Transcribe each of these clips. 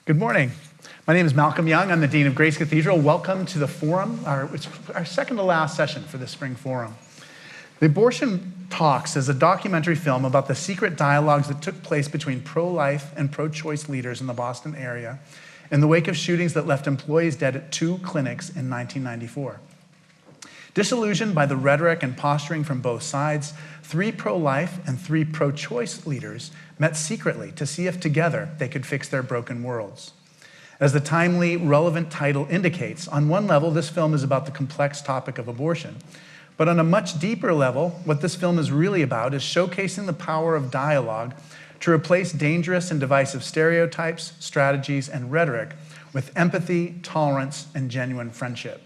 Good morning. My name is Malcolm Young. I'm the Dean of Grace Cathedral. Welcome to the forum, it's our second to last session for the spring forum. The Abortion Talks is a documentary film about the secret dialogues that took place between pro-life and pro-choice leaders in the Boston area in the wake of shootings that left employees dead at 2 clinics in 1994. Disillusioned by the rhetoric and posturing from both sides, 3 pro-life and 3 pro-choice leaders met secretly to see if together they could fix their broken worlds. As the timely, relevant title indicates, on one level, this film is about the complex topic of abortion. But on a much deeper level, what this film is really about is showcasing the power of dialogue to replace dangerous and divisive stereotypes, strategies, and rhetoric with empathy, tolerance, and genuine friendship.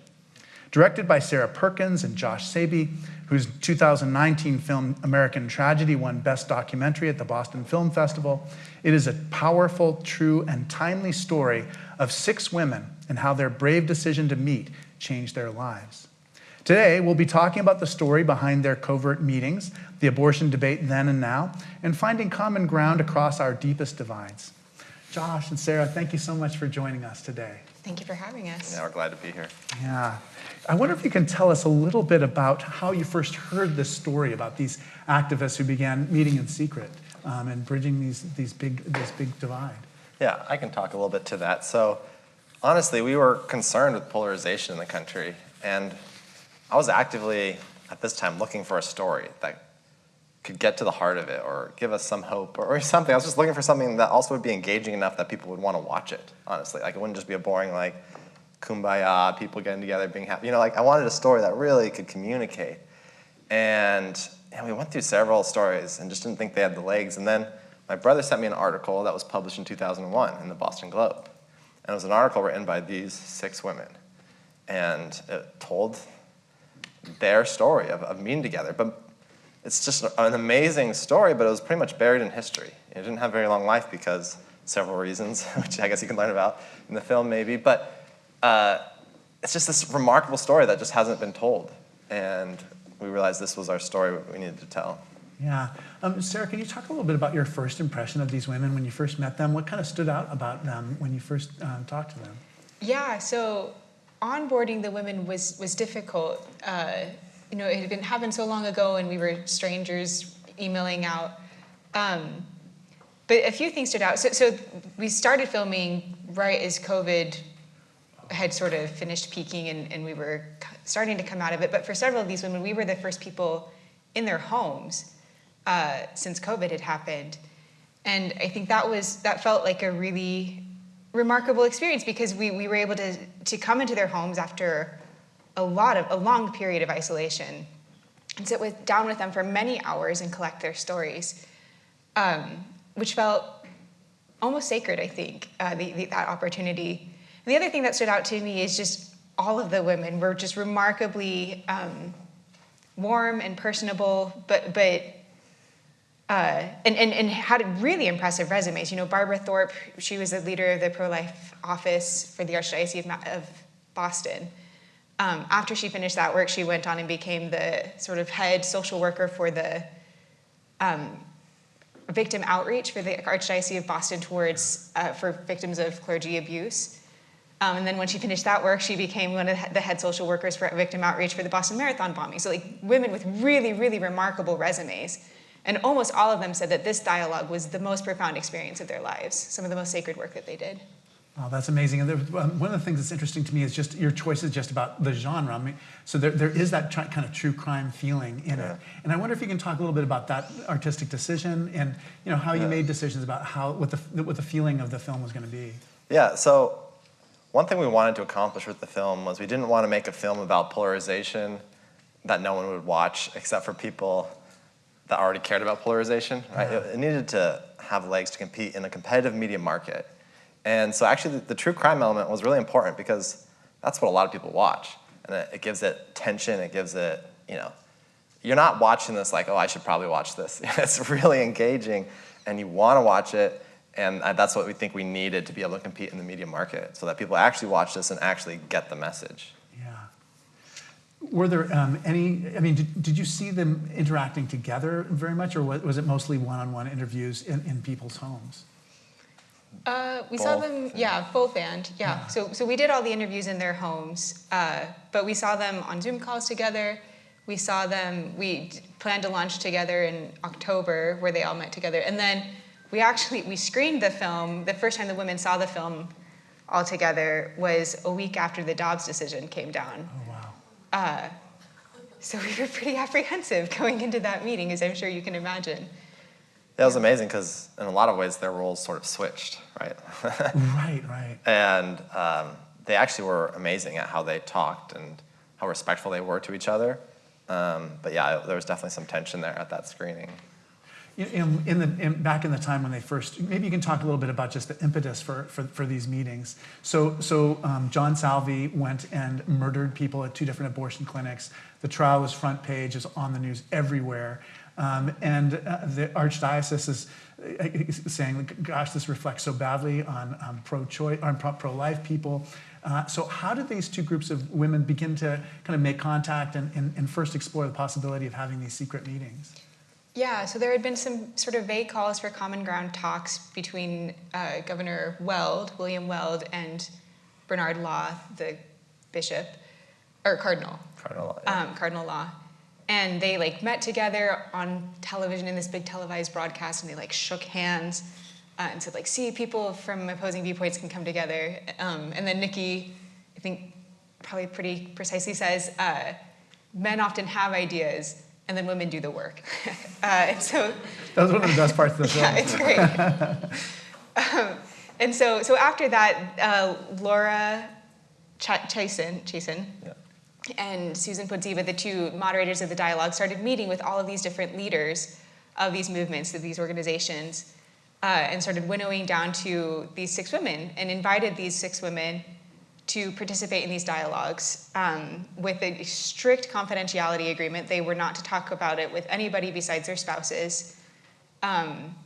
Directed by Perkins and Josh Sabey, whose 2019 film American Tragedy won Best Documentary at the Boston Film Festival, it is a powerful, true, and timely story of 6 women and how their brave decision to meet changed their lives. Today, we'll be talking about the story behind their covert meetings, the abortion debate then and now, and finding common ground across our deepest divides. Josh and Sarah, thank you so much for joining us today. Thank you for having us. Yeah, we're glad to be here. Yeah. I wonder if you can tell us a little bit about how you first heard this story about these activists who began meeting in secret and bridging this big divide. Yeah, I can talk a little bit to that. So honestly, we were concerned with polarization in the country, and I was actively, at this time, looking for a story that could get to the heart of it or give us some hope or something. I was just looking for something that also would be engaging enough that people would want to watch it, honestly. Like, it wouldn't just be a boring, like, kumbaya, people getting together, being happy. You know, like, I wanted a story that really could communicate. And we went through several stories and just didn't think they had the legs. And then my brother sent me an article that was published in 2001 in the Boston Globe. And it was an article written by these 6 women. And it told their story of meeting together. But it's just an amazing story, but it was pretty much buried in history. It didn't have a very long life because several reasons, which I guess you can learn about in the film maybe. But it's just this remarkable story that just hasn't been told. And we realized this was our story we needed to tell. Yeah. Sarah, can you talk a little bit about your first impression of these women when you first met them? What kind of stood out about them when you first talked to them? Yeah, so onboarding the women was difficult. It had happened so long ago, and we were strangers emailing out. But a few things stood out. So we started filming right as COVID had sort of finished peaking, and we were starting to come out of it. But for several of these women, we were the first people in their homes since COVID had happened. And I think that felt like a really remarkable experience because we were able to come into their homes after a long period of isolation and sit down with them for many hours and collect their stories, which felt almost sacred, I think, that opportunity. And the other thing that stood out to me is just all of the women were just remarkably warm and personable, and had really impressive resumes. You know, Barbara Thorpe, she was the leader of the pro-life office for the Archdiocese of Boston. After she finished that work, she went on and became the sort of head social worker for the victim outreach for the Archdiocese of Boston towards for victims of clergy abuse. And then when she finished that work, she became one of the head social workers for victim outreach for the Boston Marathon bombing. So, like, women with really, really remarkable resumes. And almost all of them said that this dialogue was the most profound experience of their lives, some of the most sacred work that they did. Oh, that's amazing. And one of the things that's interesting to me is just your choices just about the genre. I mean, so there is that kind of true crime feeling in it. And I wonder if you can talk a little bit about that artistic decision and how you made decisions about what the feeling of the film was going to be. Yeah, so one thing we wanted to accomplish with the film was we didn't want to make a film about polarization that no one would watch except for people that already cared about polarization. Right? It needed to have legs to compete in a competitive media market. And so actually the true crime element was really important because that's what a lot of people watch. And it gives it tension, it gives it, you're not watching this like, oh, I should probably watch this. It's really engaging and you want to watch it. And that's what we think we needed to be able to compete in the media market so that people actually watch this and actually get the message. Yeah. Were there did you see them interacting together very much, or was it mostly one-on-one interviews in people's homes? We saw Both? them, yeah, both band, yeah. So we did all the interviews in their homes, but we saw them on Zoom calls together. We planned to launch together in October, where they all met together. And then we screened the film. The first time the women saw the film all together was a week after the Dobbs decision came down. Oh, wow. So we were pretty apprehensive going into that meeting, as I'm sure you can imagine. That was amazing because in a lot of ways their roles sort of switched, right? Right. And they actually were amazing at how they talked and how respectful they were to each other. But yeah, there was definitely some tension there at that screening. Back in the time when they first, maybe you can talk a little bit about just the impetus for these meetings. So John Sabey went and murdered people at 2 different abortion clinics. The trial was front page, is on the news everywhere. And the Archdiocese is saying, gosh, this reflects so badly on pro-choice, on pro-life people. So how did these 2 groups of women begin to kind of make contact and first explore the possibility of having these secret meetings? Yeah, so there had been some sort of vague calls for common ground talks between Governor William Weld, and Bernard Law, the bishop, or cardinal. Cardinal Law, yeah. Cardinal Law. And they met together on television in this big televised broadcast, and they shook hands and said see, people from opposing viewpoints can come together. And then Nikki, I think probably pretty precisely says, men often have ideas and then women do the work. And so that was one of the best parts of the film. Yeah, it's great. And so after that, Laura Chasen, Yeah. and Susan Podziva, the 2 moderators of the dialogue, started meeting with all of these different leaders of these movements, of these organizations, and started winnowing down to these 6 women, and invited these 6 women to participate in these dialogues with a strict confidentiality agreement. They were not to talk about it with anybody besides their spouses. And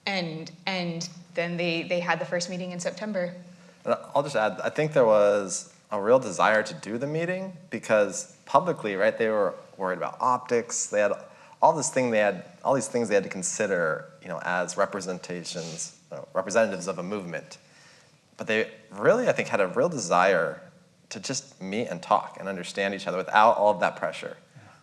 then they had the first meeting in September. And I'll just add, I think there was a real desire to do the meeting because publicly, right, they were worried about optics. They had all these things they had to consider, as representatives of a movement. But they really, I think, had a real desire to just meet and talk and understand each other without all of that pressure,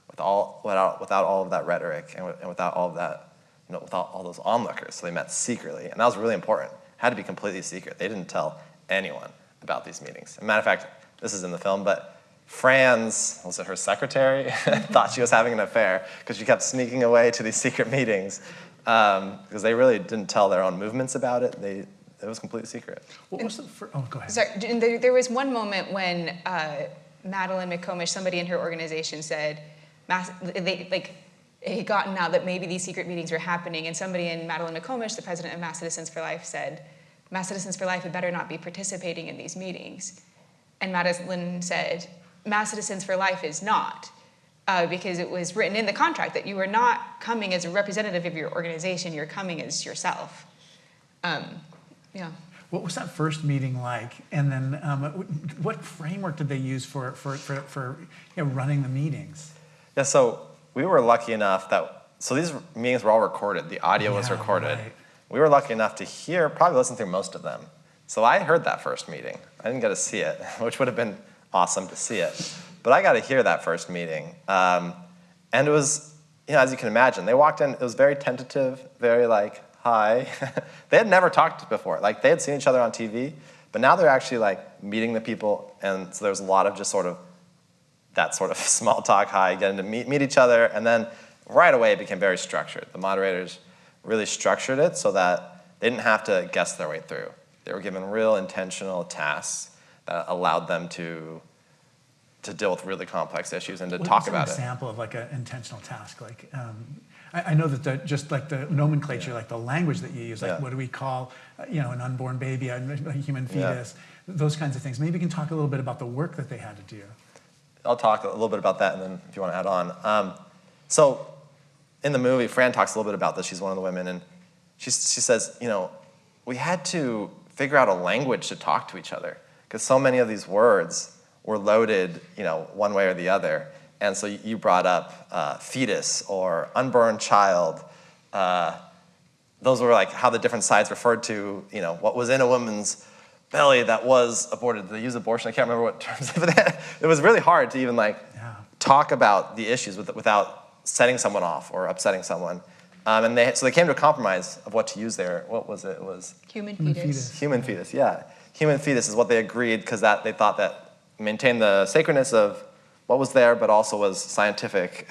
without all of that rhetoric, and without all of that, without all those onlookers. So they met secretly, and that was really important. It had to be completely secret. They didn't tell anyone about these meetings. As a matter of fact, this is in the film, but Franz, was it her secretary, thought she was having an affair because she kept sneaking away to these secret meetings because they really didn't tell their own movements about it. It was completely secret. What was the first? Oh, go ahead. Sorry, and there was one moment when Madeline McComish, somebody in her organization, said, it had gotten out that maybe these secret meetings were happening, and somebody in Madeline McComish, the president of Mass Citizens for Life, said, Mass Citizens for Life had better not be participating in these meetings. And Madeline said, Mass Citizens for Life is not, because it was written in the contract that you are not coming as a representative of your organization, you're coming as yourself. Yeah. What was that first meeting like? And then what framework did they use for running the meetings? Yeah, so we were lucky enough so these meetings were all recorded. The audio was recorded. Right. We were lucky enough to probably listen through most of them. So I heard that first meeting. I didn't get to see it, which would have been awesome to see it. But I got to hear that first meeting. And it was, as you can imagine, they walked in, it was very tentative, very hi. They had never talked before. They had seen each other on TV, but now they're actually meeting the people, and so there was a lot of just that sort of small talk, hi, getting to meet each other, and then right away it became very structured. The moderators really structured it so that they didn't have to guess their way through. They were given real intentional tasks that allowed them to deal with really complex issues and to talk about it. What's an example of an intentional task? I know that just the nomenclature, the language that you use, what do we call, an unborn baby, a human fetus, those kinds of things. Maybe you can talk a little bit about the work that they had to do. I'll talk a little bit about that, and then if you want to add on. So in the movie, Fran talks a little bit about this. She's one of the women, and she says, we had to figure out a language to talk to each other because so many of these words were loaded, one way or the other. And so you brought up fetus or unborn child, those were like how the different sides referred to, what was in a woman's belly that was aborted. They use abortion. I can't remember what terms, but it was really hard to even talk about the issues without setting someone off or upsetting someone. So they came to a compromise of what to use there. What was it? It was Human fetus. Human fetus, yeah. Human fetus is what they agreed because they thought that maintained the sacredness of what was there, but also was scientific.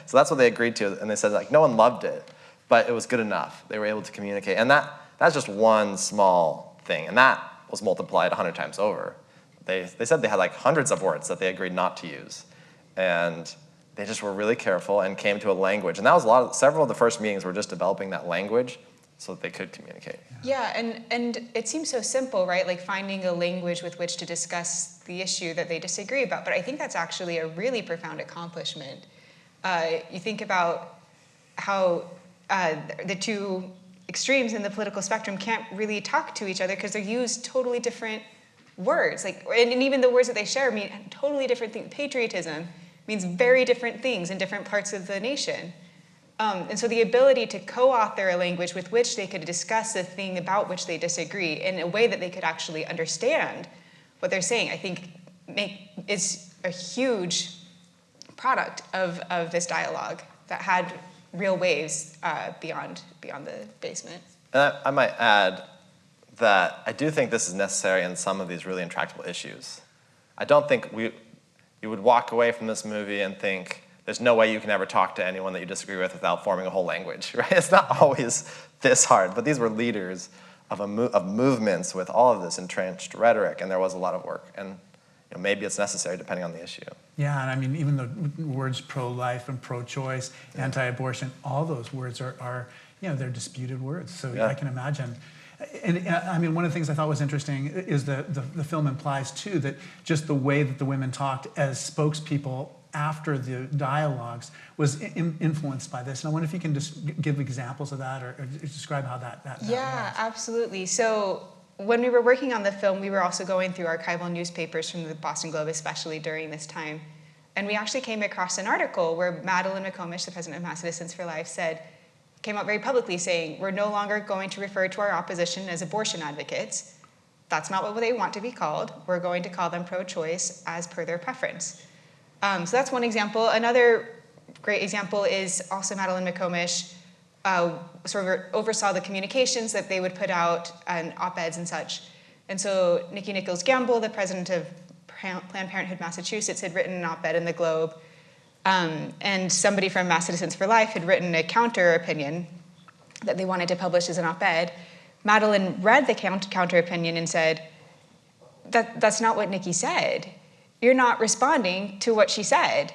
So that's what they agreed to, and they said no one loved it, but it was good enough. They were able to communicate, and that's just one small thing, and that was multiplied 100 times over. They said they had hundreds of words that they agreed not to use, and they just were really careful and came to a language, and that was several of the first meetings were just developing that language so that they could communicate. Yeah, and it seems so simple, right? Like finding a language with which to discuss the issue that they disagree about. But I think that's actually a really profound accomplishment. You think about how the two extremes in the political spectrum can't really talk to each other because they use totally different words. And even the words that they share mean totally different things. Patriotism means very different things in different parts of the nation. And so the ability to co-author a language with which they could discuss the thing about which they disagree in a way that they could actually understand what they're saying, I think is a huge product of this dialogue that had real waves beyond the basement. And I might add that I do think this is necessary in some of these really intractable issues. I don't think you would walk away from this movie and think, there's no way you can ever talk to anyone that you disagree with without forming a whole language, right? It's not always this hard, but these were leaders of movements with all of this entrenched rhetoric, and there was a lot of work, and maybe it's necessary depending on the issue. Yeah, and I mean, even the words pro-life and pro-choice, anti-abortion, all those words are they're disputed words, so I can imagine. And I mean, one of the things I thought was interesting is that the film implies, too, that just the way that the women talked as spokespeople after the dialogues was influenced by this. And I wonder if you can just give examples of that or describe how that Yeah, was. absolutely. So when we were working on the film, we were also going through archival newspapers from the Boston Globe, especially during this time. And we actually came across an article where Madeleine McComish, the president of Mass Citizens for Life, came out very publicly saying, we're no longer going to refer to our opposition as abortion advocates. That's not what they want to be called. We're going to call them pro-choice as per their preference. So that's one example. Another great example is also Madeleine McComish sort of oversaw the communications that they would put out and op-eds and such. And so Nikki Nichols Gamble, the president of Planned Parenthood Massachusetts, had written an op-ed in the Globe. And somebody from Mass Citizens for Life had written a counter opinion that they wanted to publish as an op-ed. Madeleine read the counter opinion and said, that's not what Nikki said. You're not responding to what she said.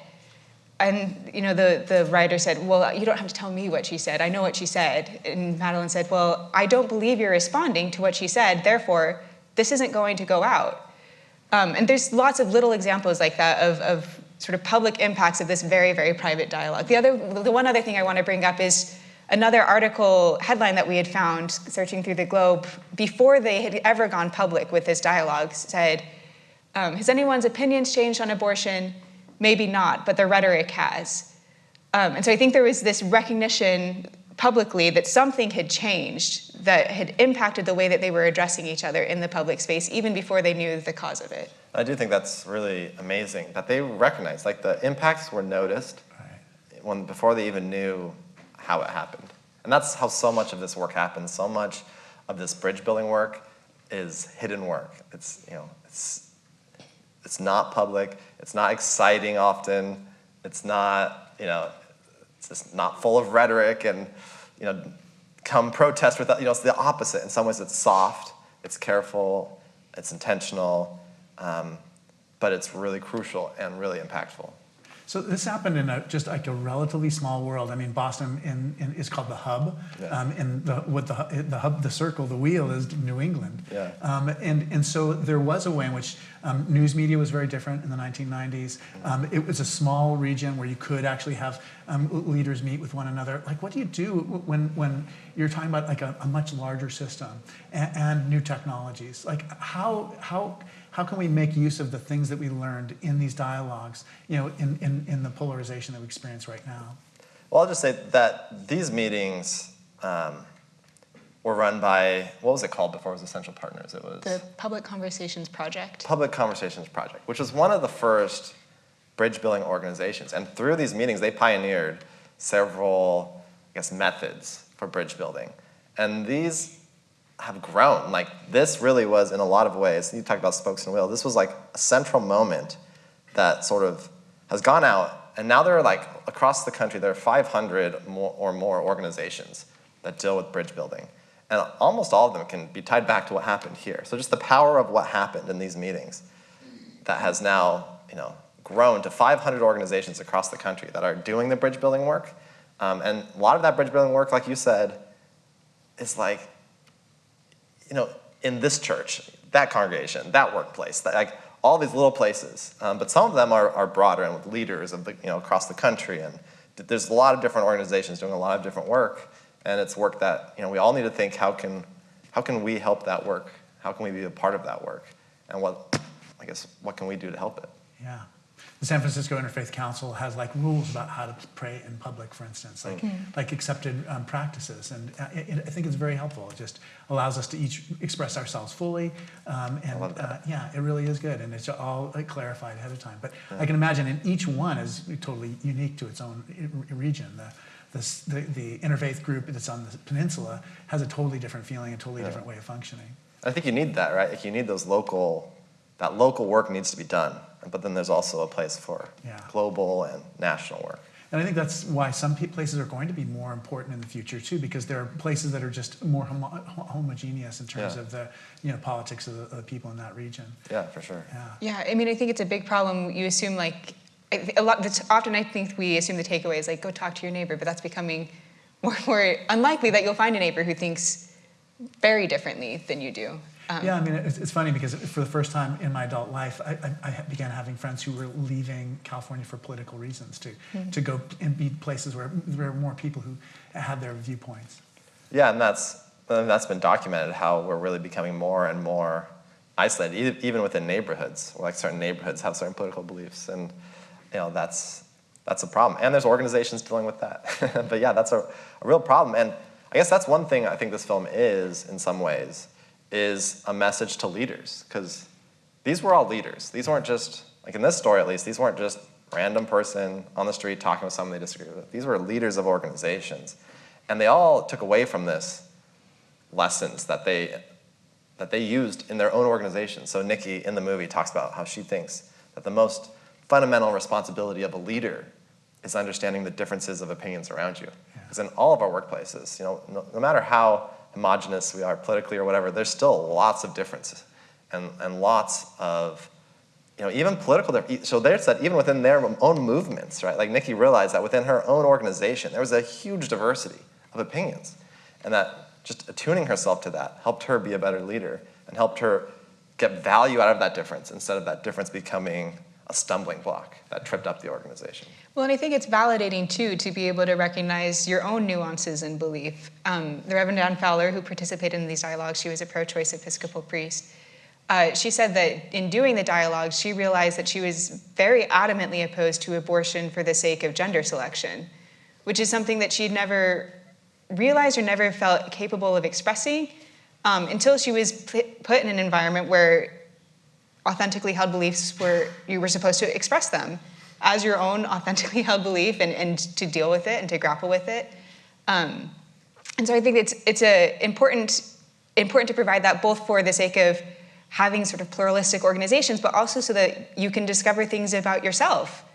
And the writer said, well, you don't have to tell me what she said. I know what she said. And Madeleine said, well, I don't believe you're responding to what she said. Therefore, this isn't going to go out. And there's lots of little examples like that of sort of public impacts of this very, very private dialogue. The one other thing I want to bring up is another article headline that we had found searching through the Globe before they had ever gone public with this dialogue said, has anyone's opinions changed on abortion? Maybe not, but the rhetoric has. And so I think there was this recognition publicly that something had changed that had impacted the way that they were addressing each other in the public space, even before they knew the cause of it. I do think that's really amazing that they recognized, the impacts were noticed before they even knew how it happened. And that's how so much of this work happens. So much of this bridge building work is hidden work. It's not public. It's not exciting often. It's not, it's just not full of rhetoric and, come protest with that. It's the opposite. In some ways, it's soft, it's careful, it's intentional, but it's really crucial and really impactful. So this happened in just a relatively small world. I mean, Boston is called the hub, and the hub, the circle, the wheel is New England. Yeah. And so there was a way in which news media was very different in the 1990s. It was a small region where you could actually have leaders meet with one another. What do you do when you're talking about a much larger system and new technologies? How can we make use of the things that we learned in these dialogues, in the polarization that we experience right now? Well, I'll just say that these meetings, were run by, what was it called before it was Essential Partners? It was The Public Conversations Project. Public Conversations Project, which was one of the first bridge building organizations. And through these meetings, they pioneered several, I guess, methods for bridge building. And these have grown. Like, this really was, in a lot of ways, you talked about spokes and wheels, this was like a central moment that sort of has gone out, and now there are, like, across the country, there are 500 or more organizations that deal with bridge building. And almost all of them can be tied back to what happened here. So just the power of what happened in these meetings that has now, grown to 500 organizations across the country that are doing the bridge building work. And a lot of that bridge building work, like you said, is like, in this church, that congregation, that workplace, like all these little places. But some of them are broader and with leaders of across the country. And there's a lot of different organizations doing a lot of different work. And it's work that we all need to think, how can we help that work? How can we be a part of that work? And what can we do to help it? Yeah. The San Francisco Interfaith Council has like rules about how to pray in public, for instance, like accepted practices, and I think it's very helpful. It just allows us to each express ourselves fully, and it really is good, and it's all clarified ahead of time. But I can imagine, and each one is totally unique to its own region. The interfaith group that's on the peninsula has a totally different feeling, a totally different way of functioning. I think you need that, right? Like, you need those that local work needs to be done. But then there's also a place for global and national work. And I think that's why some places are going to be more important in the future too, because there are places that are just more homogeneous in terms of the politics of the people in that region. Yeah, for sure. Yeah, I mean, I think it's a big problem. You assume often I think we assume the takeaway is like, go talk to your neighbor, but that's becoming more and more unlikely that you'll find a neighbor who thinks very differently than you do. Yeah, I mean, it's funny because for the first time in my adult life, I began having friends who were leaving California for political reasons to go and be places where there were more people who had their viewpoints. Yeah, and that's been documented, how we're really becoming more and more isolated, even within neighborhoods. Like, certain neighborhoods have certain political beliefs, and that's a problem. And there's organizations dealing with that. But yeah, that's a real problem. And I guess that's one thing I think this film is, in some ways, is a message to leaders, because these were all leaders. These weren't just, like in this story at least, these weren't just random person on the street talking with someone they disagree with. These were leaders of organizations. And they all took away from this lessons that they used in their own organization. So Nikki, in the movie, talks about how she thinks that the most fundamental responsibility of a leader is understanding the differences of opinions around you. Because in all of our workplaces, no matter how homogenous we are politically or whatever, there's still lots of differences and lots of, even political, so they said even within their own movements, right? Like, Nikki realized that within her own organization, there was a huge diversity of opinions, and that just attuning herself to that helped her be a better leader and helped her get value out of that difference instead of that difference becoming a stumbling block that tripped up the organization. Well, and I think it's validating, too, to be able to recognize your own nuances in belief. The Reverend Ann Fowler, who participated in these dialogues, she was a pro-choice Episcopal priest. She said that in doing the dialogues, she realized that she was very adamantly opposed to abortion for the sake of gender selection, which is something that she'd never realized or never felt capable of expressing until she was put in an environment where authentically held beliefs you were supposed to express them as your own authentically held belief and to deal with it and to grapple with it. And so I think it's important to provide that, both for the sake of having sort of pluralistic organizations, but also so that you can discover things about yourself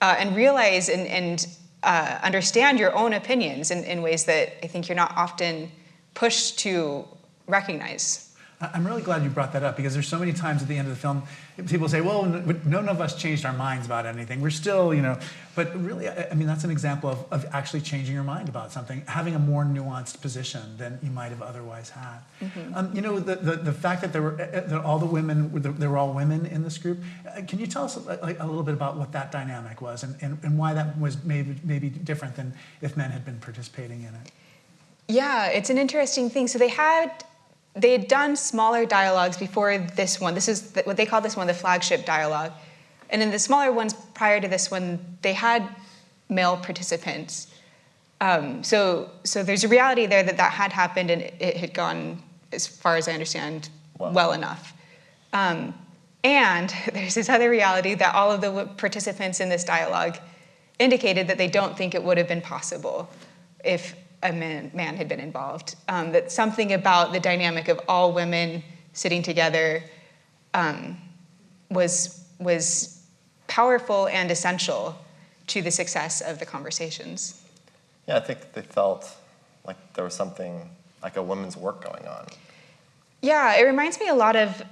and realize and understand your own opinions in ways that I think you're not often pushed to recognize. I'm really glad you brought that up, because there's so many times at the end of the film, people say, well, none of us changed our minds about anything. We're still, but really, I mean, that's an example of actually changing your mind about something, having a more nuanced position than you might have otherwise had. Mm-hmm. The fact that there were all women in this group, can you tell us a little bit about what that dynamic was and why that was maybe different than if men had been participating in it? Yeah, it's an interesting thing. So they had done smaller dialogues before this one. This is what they call this one the flagship dialogue. And in the smaller ones prior to this one, they had male participants. So there's a reality there that had happened and it had gone, as far as I understand, well enough. And there's this other reality that all of the participants in this dialogue indicated that they don't think it would have been possible if a man had been involved. That something about the dynamic of all women sitting together was powerful and essential to the success of the conversations. Yeah, I think they felt like there was something like a women's work going on. Yeah, it reminds me a lot of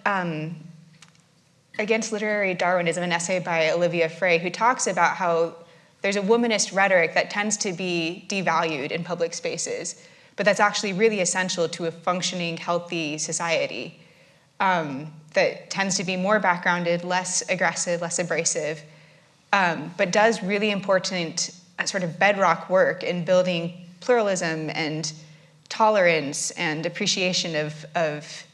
Against Literary Darwinism, an essay by Olivia Frey, who talks about how there's a womanist rhetoric that tends to be devalued in public spaces, but that's actually really essential to a functioning, healthy society that tends to be more backgrounded, less aggressive, less abrasive, but does really important sort of bedrock work in building pluralism and tolerance and appreciation of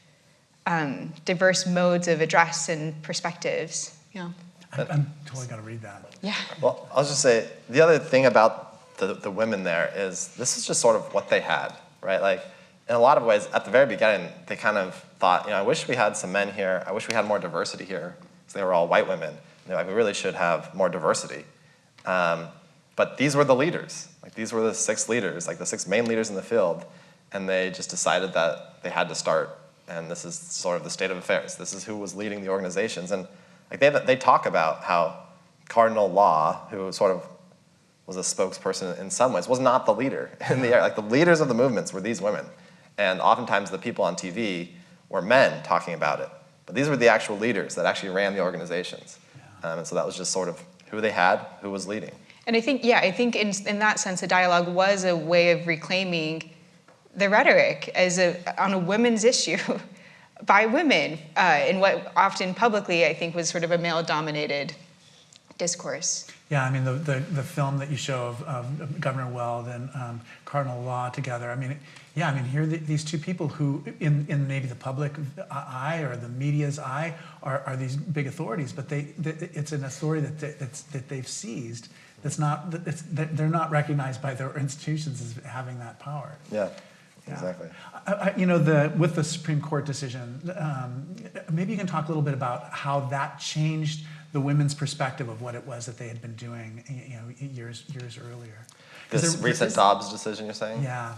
diverse modes of address and perspectives. Yeah. I'm totally going to read that. Yeah. Well, I'll just say, the other thing about the women there is this is just sort of what they had, right? Like, in a lot of ways, at the very beginning, they kind of thought, I wish we had some men here. I wish we had more diversity here. So they were all white women. They're like, we really should have more diversity. But these were the leaders. Like, these were the 6 leaders, like the 6 main leaders in the field. And they just decided that they had to start. And this is sort of the state of affairs. This is who was leading the organizations. And like they talk about how Cardinal Law, who sort of was a spokesperson in some ways, was not the leader in the area. Like, the leaders of the movements were these women. And oftentimes the people on TV were men talking about it. But these were the actual leaders that actually ran the organizations. And so that was just sort of who they had, who was leading. And I think in that sense, the dialogue was a way of reclaiming the rhetoric on a women's issue by women in what often publicly I think was sort of a male-dominated discourse. Yeah, I mean, the film that you show of Governor Weld and Cardinal Law together, here are these two people who, in maybe the public eye or the media's eye, are these big authorities, but it's an authority that they've seized. They're not recognized by their institutions as having that power. Yeah. Exactly. With the Supreme Court decision, maybe you can talk a little bit about how that changed the women's perspective of what it was that they had been doing, years earlier. This recent Dobbs decision, you're saying? Yeah.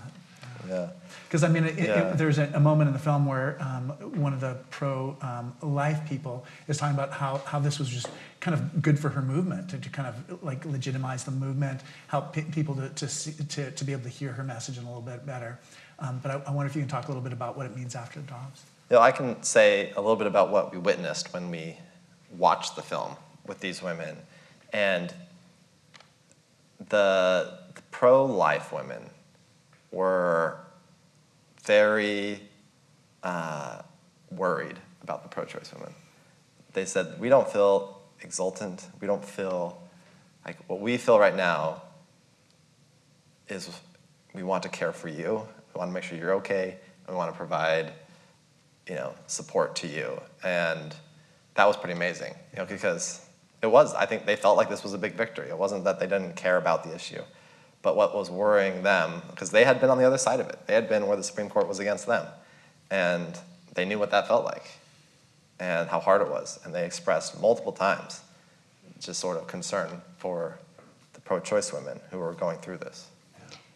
Yeah. Because there's a moment in the film where one of the pro-life people is talking about how this was just kind of good for her movement to kind of like legitimize the movement, help people to be able to hear her message a little bit better. But I wonder if you can talk a little bit about what it means after Dobbs. I can say a little bit about what we witnessed when we watched the film with these women. And the pro-life women were very worried about the pro-choice women. They said, we don't feel exultant. We don't feel like what we feel right now is we want to care for you. We want to make sure you're okay. And we want to provide, support to you. And that was pretty amazing, because I think they felt like this was a big victory. It wasn't that they didn't care about the issue. But what was worrying them, because they had been on the other side of it. They had been where the Supreme Court was against them. And they knew what that felt like and how hard it was. And they expressed multiple times just sort of concern for the pro-choice women who were going through this.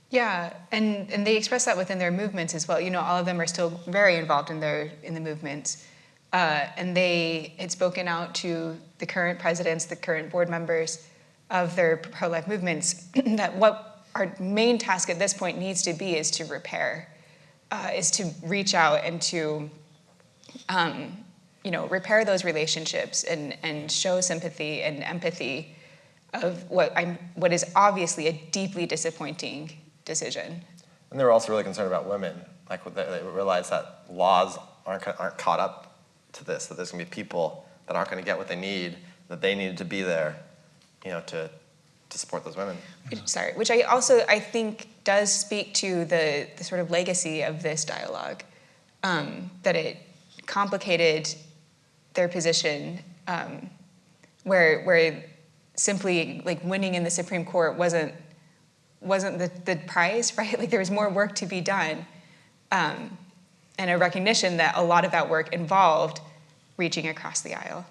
Yeah, and they express that within their movements as well. All of them are still very involved in the movements. And they had spoken out to the current presidents, the current board members of their pro-life movements, that what our main task at this point needs to be is to repair, is to reach out and to, repair those relationships and show sympathy and empathy of what is obviously a deeply disappointing decision. And they were also really concerned about women. Like, they realized that laws aren't caught up to this, that there's going to be people that aren't going to get what they need, that they needed to be there, to support those women. Sorry, which I think does speak to the sort of legacy of this dialogue, that it complicated their position, where simply like winning in the Supreme Court wasn't wasn't the prize, right? Like there was more work to be done, and a recognition that a lot of that work involved reaching across the aisle.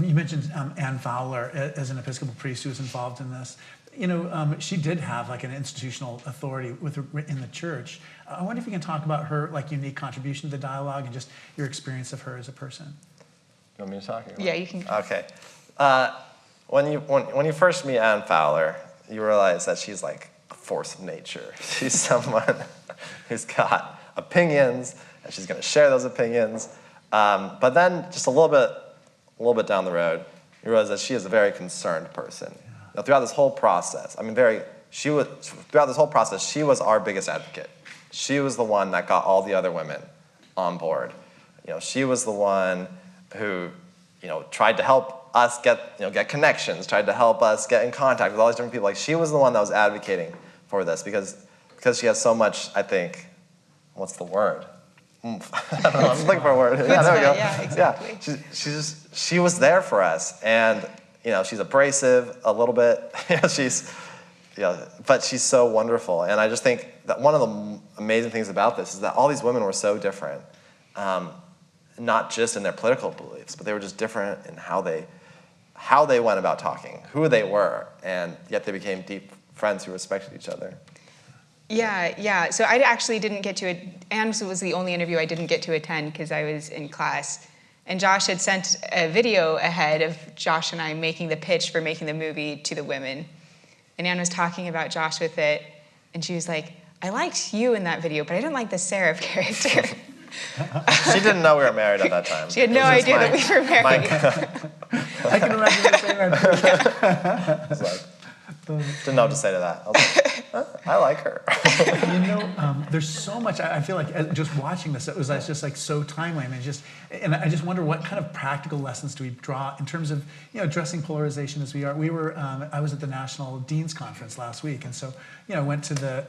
You mentioned Anne Fowler as an Episcopal priest who was involved in this. She did have like an institutional authority in the church. I wonder if you can talk about her like unique contribution to the dialogue and just your experience of her as a person. You want me to talk? Yeah, you can. Okay. When you first meet Anne Fowler, you realize that she's like a force of nature. She's someone who's got opinions, and she's going to share those opinions. But then, just a little bit down the road, you realize that she is a very concerned person. Yeah. Now, throughout this whole process, she was our biggest advocate. She was the one that got all the other women on board. She was the one who, tried to help us get connections, tried to help us get in contact with all these different people. Like, she was the one that was advocating for this because she has so much, I think, what's the word? I don't know, I'm looking for a word. Yeah, there we go. Yeah, exactly. Yeah, she was there for us, and she's abrasive a little bit. But she's so wonderful, and I just think that one of the amazing things about this is that all these women were so different, not just in their political beliefs, but they were just different in how they went about talking, who they were, and yet they became deep friends who respected each other. Yeah. So I actually didn't get to Anne's was the only interview I didn't get to attend because I was in class. And Josh had sent a video ahead of Josh and I making the pitch for making the movie to the women. And Anne was talking about Josh with it, and she was like, I liked you in that video, but I didn't like the Seraph character. She didn't know we were married at that time. She had no idea that we were married. I can imagine her saying that too. It's like, didn't know what to say to that. I was like, I like her. There's so much. I feel like just watching this, it was just like so timely. And I just wonder what kind of practical lessons do we draw in terms of addressing polarization as we are. I was at the National Dean's Conference last week, and so went to the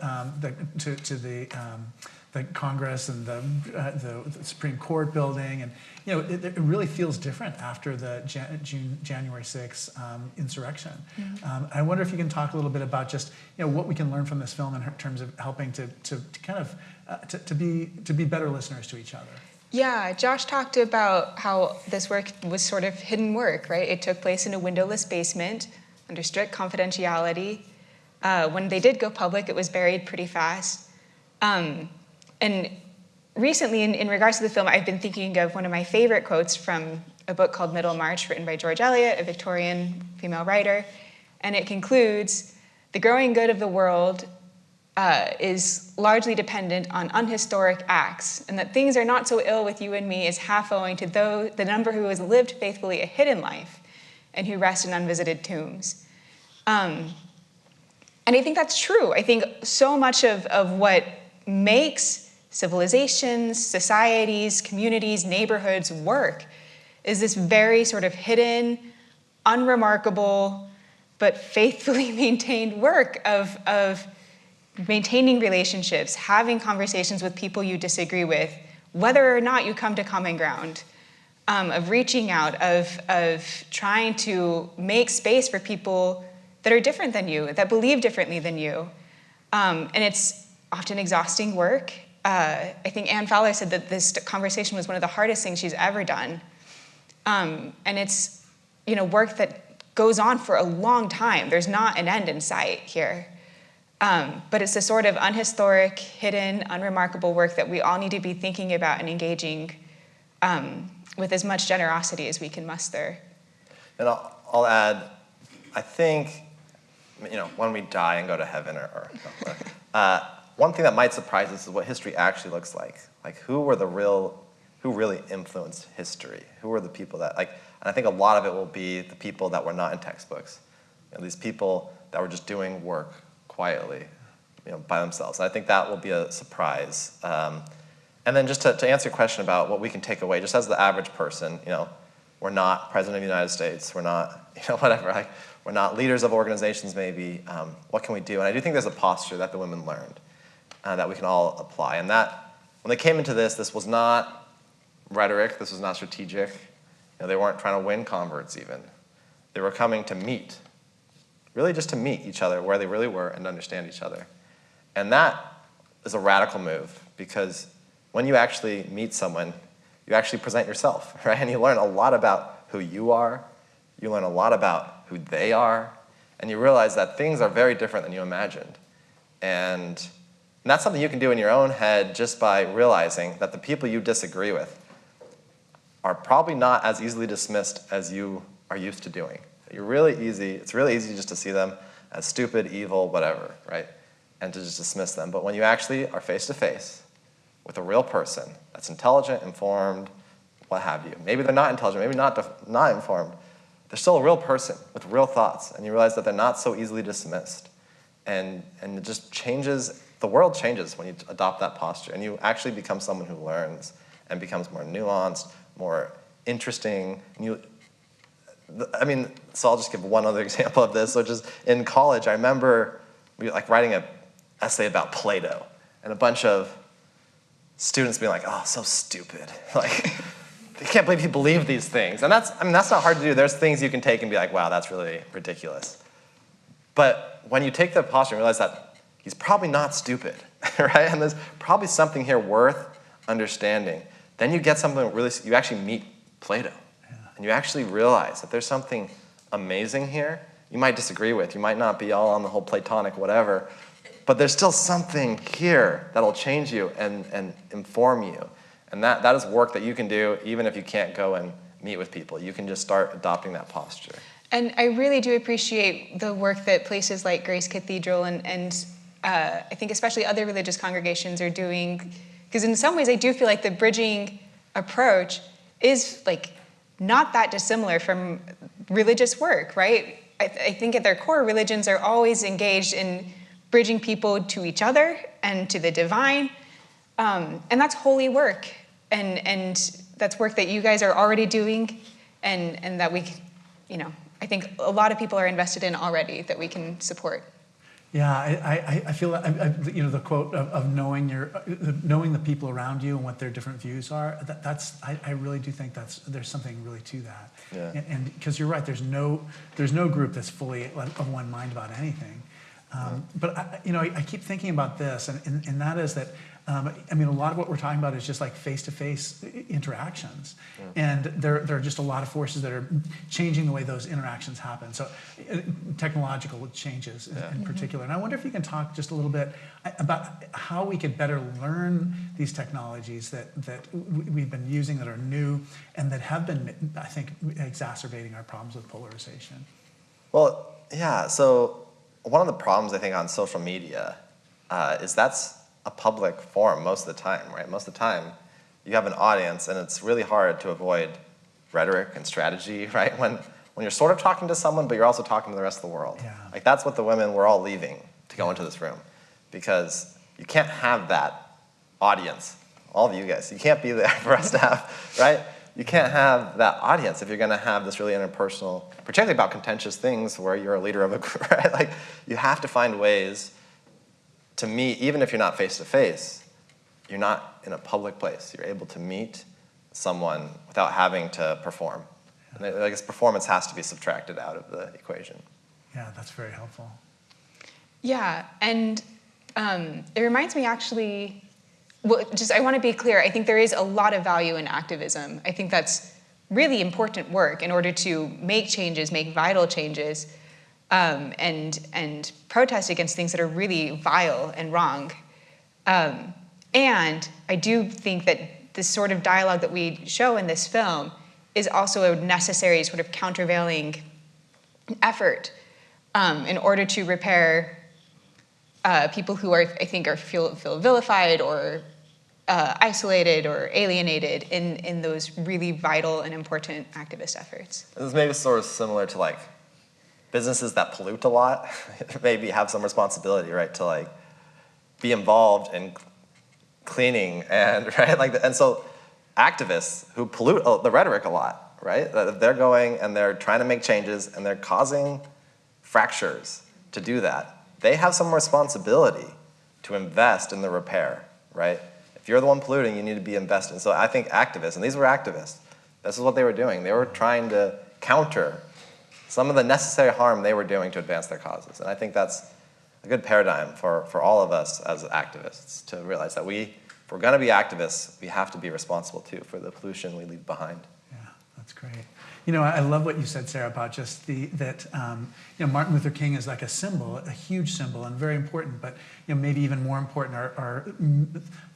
Congress and the Supreme Court building, and it really feels different after the January 6th insurrection. Mm-hmm. I wonder if you can talk a little bit about just what we can learn from this film in terms of helping to kind of to be better listeners to each other. Yeah, Josh talked about how this work was sort of hidden work, right? It took place in a windowless basement under strict confidentiality. When they did go public, it was buried pretty fast. And recently, in regards to the film, I've been thinking of one of my favorite quotes from a book called Middlemarch, written by George Eliot, a Victorian female writer. And it concludes, the growing good of the world is largely dependent on unhistoric acts, and that things are not so ill with you and me is half owing to the number who has lived faithfully a hidden life and who rest in unvisited tombs. And I think that's true. I think so much of what makes civilizations, societies, communities, neighborhoods work is this very sort of hidden, unremarkable, but faithfully maintained work of maintaining relationships, having conversations with people you disagree with, whether or not you come to common ground, of reaching out, of trying to make space for people that are different than you, that believe differently than you. And it's often exhausting work. I think Anne Fowler said that this conversation was one of the hardest things she's ever done. And it's work that goes on for a long time. There's not an end in sight here. But it's the sort of unhistoric, hidden, unremarkable work that we all need to be thinking about and engaging with as much generosity as we can muster. And I'll add, I think, when we die and go to heaven, one thing that might surprise us is what history actually looks like. Like, who really influenced history? Who were the people that, and I think a lot of it will be the people that were not in textbooks. These people that were just doing work quietly, by themselves. And I think that will be a surprise. And then just to answer your question about what we can take away, just as the average person, we're not president of the United States, we're not, whatever, we're not leaders of organizations maybe. What can we do? And I do think there's a posture that the women learned that we can all apply. And that, when they came into this was not rhetoric, this was not strategic. They weren't trying to win converts even. They were coming to meet really just to meet each other where they really were and understand each other. And that is a radical move, because when you actually meet someone, you actually present yourself, right? And you learn a lot about who you are, you learn a lot about who they are, and you realize that things are very different than you imagined. And that's something you can do in your own head just by realizing that the people you disagree with are probably not as easily dismissed as you are used to doing. It's really easy just to see them as stupid, evil, whatever, right? And to just dismiss them. But when you actually are face to face with a real person that's intelligent, informed, what have you. Maybe they're not intelligent, maybe not informed. They're still a real person with real thoughts, and you realize that they're not so easily dismissed. And it just changes, the world changes when you adopt that posture, and you actually become someone who learns and becomes more nuanced, more interesting. So I'll just give one other example of this, which is in college, I remember writing an essay about Plato, and a bunch of students being like, oh, so stupid. Like, I can't believe he believed these things. And that's not hard to do. There's things you can take and be like, wow, that's really ridiculous. But when you take the posture and realize that he's probably not stupid, right? And there's probably something here worth understanding, then you get something really, you actually meet Plato. Yeah. And you actually realize that there's something amazing here. You might disagree with, you might not be all on the whole Platonic whatever, but there's still something here that'll change you and inform you. And that is work that you can do even if you can't go and meet with people. You can just start adopting that posture. And I really do appreciate the work that places like Grace Cathedral and I think especially other religious congregations are doing, because in some ways I do feel like the bridging approach is like not that dissimilar from religious work, right? I think at their core, religions are always engaged in bridging people to each other and to the divine, and that's holy work, and that's work that you guys are already doing, and that we, I think a lot of people are invested in already that we can support. Yeah, I feel the quote of knowing the people around you and what their different views are. I really do think there's something really to that. Yeah. And because you're right, there's no group that's fully of one mind about anything. But I keep thinking about this, and that is that a lot of what we're talking about is just like face-to-face interactions, and there are just a lot of forces that are changing the way those interactions happen. So technological changes in particular, and I wonder if you can talk just a little bit about how we could better learn these technologies that we've been using that are new and that have been, I think, exacerbating our problems with polarization. Well, yeah. So one of the problems I think on social media is that's a public forum most of the time, right? Most of the time, you have an audience, and it's really hard to avoid rhetoric and strategy, right? When you're sort of talking to someone, but you're also talking to the rest of the world. Yeah. Like that's what the women were all leaving to go into this room, because you can't have that audience, all of you guys. You can't be there for us to have, right? You can't have that audience if you're going to have this really interpersonal, particularly about contentious things where you're a leader of a group, right? Like you have to find ways to meet, even if you're not face-to-face, you're not in a public place. You're able to meet someone without having to perform. And I guess performance has to be subtracted out of the equation. Yeah, that's very helpful. Yeah, and it reminds me actually, I want to be clear, I think there is a lot of value in activism. I think that's really important work in order to make changes, make vital changes, and protest against things that are really vile and wrong. And I do think that this sort of dialogue that we show in this film is also a necessary sort of countervailing effort in order to repair people who feel vilified or isolated or alienated in those really vital and important activist efforts. This is maybe sort of similar to like businesses that pollute a lot maybe have some responsibility, right, to like be involved in cleaning and right, and so activists who pollute the rhetoric a lot, right, that if they're going and they're trying to make changes and they're causing fractures to do that, they have some responsibility to invest in the repair, right? If you're the one polluting, you need to be invested. So I think activists, and these were activists, this is what they were doing. They were trying to counter some of the necessary harm they were doing to advance their causes. And I think that's a good paradigm for all of us as activists to realize that if we're going to be activists, we have to be responsible too for the pollution we leave behind. Yeah, that's great. I love what you said, Sarah, about just that Martin Luther King is like a symbol, a huge symbol, and very important. But maybe even more important are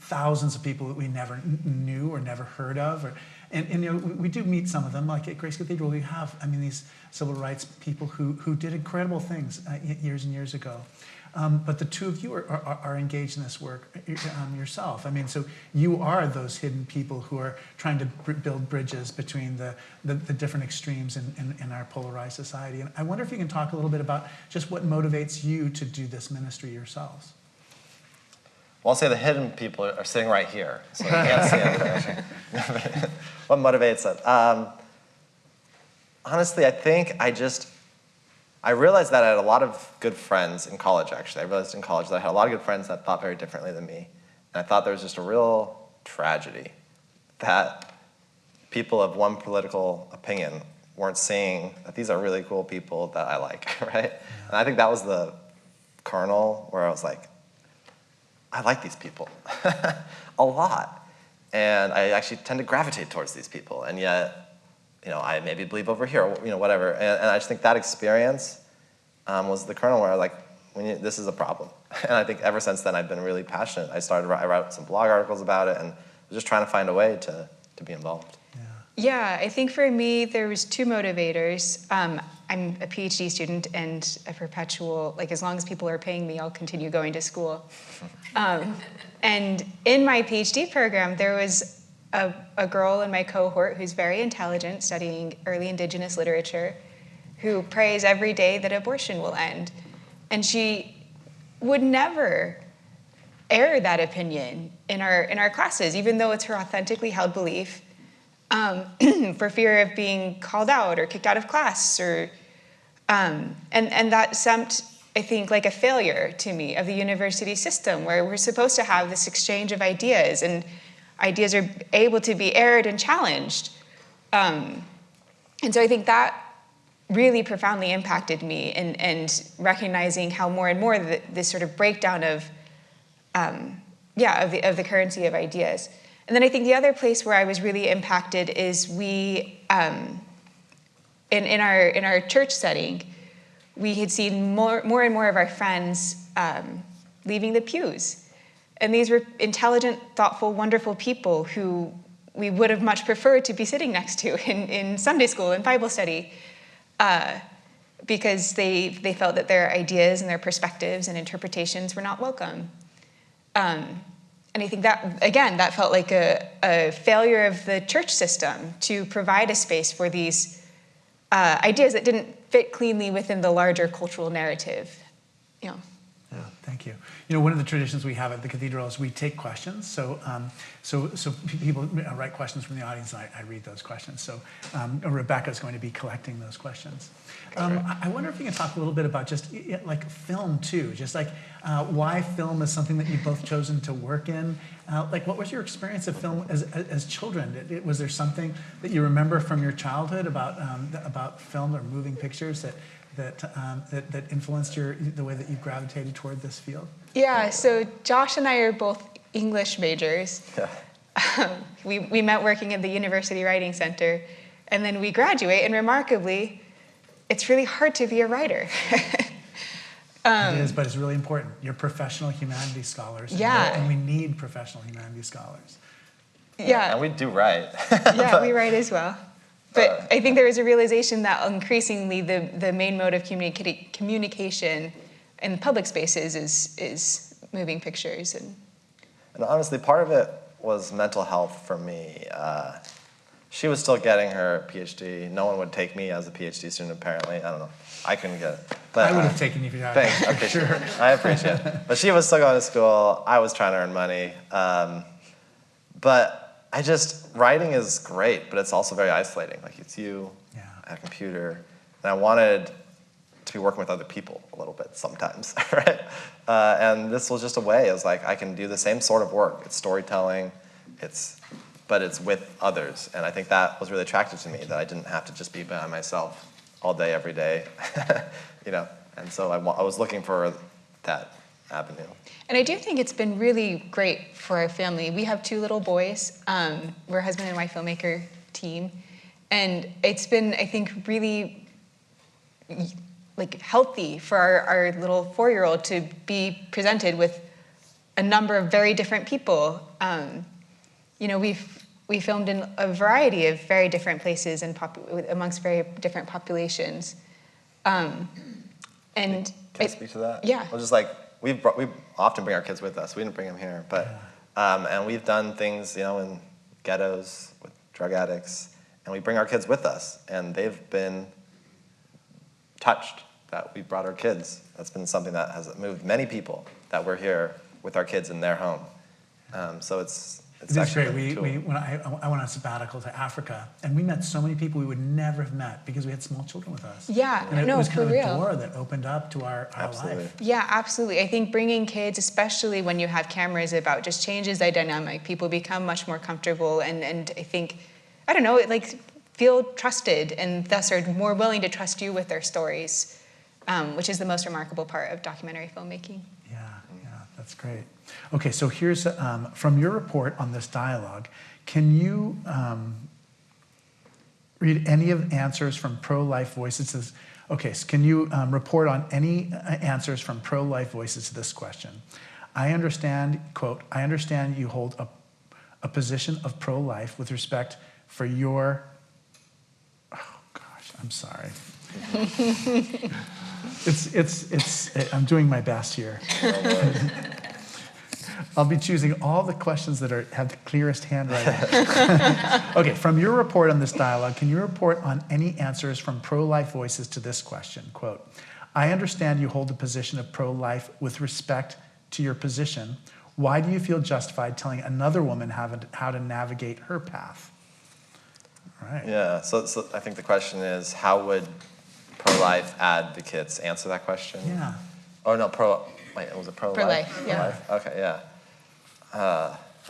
thousands of people that we never knew or never heard of. And we do meet some of them. Like at Grace Cathedral, we have these civil rights people who did incredible things years and years ago. But the two of you are engaged in this work yourself. So you are those hidden people who are trying to build bridges between the different extremes in our polarized society. And I wonder if you can talk a little bit about just what motivates you to do this ministry yourselves. Well, I'll say the hidden people are sitting right here, so you can't see them. What motivates it? Honestly, I think I realized that I had a lot of good friends in college, actually. I realized in college that I had a lot of good friends that thought very differently than me. And I thought there was just a real tragedy that people of one political opinion weren't seeing that these are really cool people that I like, right? And I think that was the kernel where I was like, I like these people a lot. And I actually tend to gravitate towards these people. And yet, I maybe believe over here, whatever. And I just think that experience was the kernel where I was like, this is a problem. And I think ever since then, I've been really passionate. I wrote some blog articles about it and was just trying to find a way to be involved. Yeah, I think for me, there was two motivators. I'm a PhD student and a perpetual, as long as people are paying me, I'll continue going to school. And in my PhD program, there was a girl in my cohort who's very intelligent, studying early indigenous literature, who prays every day that abortion will end. And she would never air that opinion in our classes, even though it's her authentically held belief, for fear of being called out or kicked out of class. And that seemed, I think, like a failure to me of the university system, where we're supposed to have this exchange of ideas, and ideas are able to be aired and challenged. And so I think that really profoundly impacted me, and recognizing how more and more this sort of breakdown of the currency of ideas. And then I think the other place where I was really impacted is we, in our church setting, we had seen more and more of our friends leaving the pews. And these were intelligent, thoughtful, wonderful people who we would have much preferred to be sitting next to in Sunday school and Bible study, because they felt that their ideas and their perspectives and interpretations were not welcome. And I think that, again, that felt like a failure of the church system to provide a space for these ideas that didn't fit cleanly within the larger cultural narrative. Yeah, thank you. One of the traditions we have at the Cathedral is we take questions. So people write questions from the audience, and I read those questions. So Rebecca is going to be collecting those questions. I wonder if you can talk a little bit about just like film too, just like why film is something that you've both chosen to work in. What was your experience of film as children? Was there something that you remember from your childhood about film or moving pictures that influenced the way that you gravitated toward this field? Yeah, so Josh and I are both English majors. Yeah. We met working at the University Writing Center, and then we graduate, and remarkably, it's really hard to be a writer. It is, but it's really important. You're professional humanities scholars. Yeah. And we need professional humanities scholars. Yeah. And we do write. Yeah, we write as well. But I think there is a realization that increasingly the main mode of communication in public spaces is moving pictures. And honestly, part of it was mental health for me. She was still getting her PhD. No one would take me as a PhD student, apparently. I don't know. I couldn't get it. But, I would have taken you if you had. Thanks. Okay, sure. I appreciate it. But she was still going to school. I was trying to earn money. But writing is great, but it's also very isolating. Like, it's you at a computer. And I wanted to be working with other people a little bit sometimes, right? And this was just a way. It was like, I can do the same sort of work. It's storytelling, but it's with others. And I think that was really attractive to me, that I didn't have to just be by myself all day, every day, And so I was looking for that avenue. And I do think it's been really great for our family. We have 2 little boys. We're a husband and wife filmmaker team. And it's been, I think, really healthy for our little 4-year-old to be presented with a number of very different people. We filmed in a variety of very different places and amongst very different populations. And Can I speak to that? Yeah. Well, just we often bring our kids with us. We didn't bring them here, but and we've done things, in ghettos with drug addicts, and we bring our kids with us, and they've been touched that we brought our kids. That's been something that has moved many people, that we're here with our kids in their home. So it's great. actually When I went on a sabbatical to Africa, and we met so many people we would never have met because we had small children with us. Yeah, and it no, was for kind of real. a door that opened up to our life. Yeah, absolutely. I think bringing kids, especially when you have cameras about, just changes the dynamic. People become much more comfortable and I think, feel trusted and thus are more willing to trust you with their stories, which is the most remarkable part of documentary filmmaking. Yeah, that's great. Okay, so here's, from your report on this dialogue, can you read any of the answers from pro-life voices? Okay, so can you report on any answers from pro-life voices to this question? I understand, quote, I understand you hold a position of pro-life with respect for your, oh gosh, I'm sorry. I'm doing my best here. I'll be choosing all the questions that have the clearest handwriting. Okay, from your report on this dialogue, can you report on any answers from pro-life voices to this question? Quote, I understand you hold a position of pro-life with respect to your position. Why do you feel justified telling another woman how to navigate her path? All right. Yeah, so I think the question is, how would pro-life advocates answer that question? Yeah. Oh, no, was it pro-life? Pro-life, yeah. Pro-life? Okay, yeah.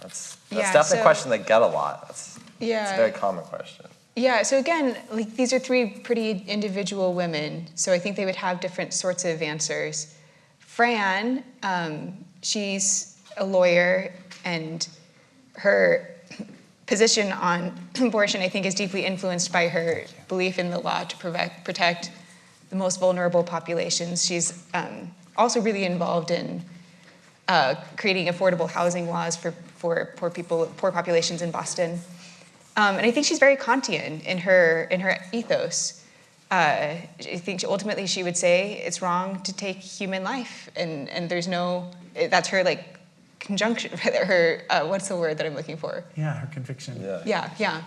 That's Yeah, definitely a so- question they get a lot. It's Yeah. a very common question. Yeah, so again, these are 3 pretty individual women, so I think they would have different sorts of answers. Fran, she's a lawyer, and her position on abortion, I think, is deeply influenced by her belief in the law to protect the most vulnerable populations. She's also really involved in creating affordable housing laws for poor populations in Boston. And I think she's very Kantian in her ethos. I think ultimately she would say it's wrong to take human life, and there's no, that's her conjunction, her, what's the word that I'm looking for? Yeah, her conviction. Yeah. Yeah,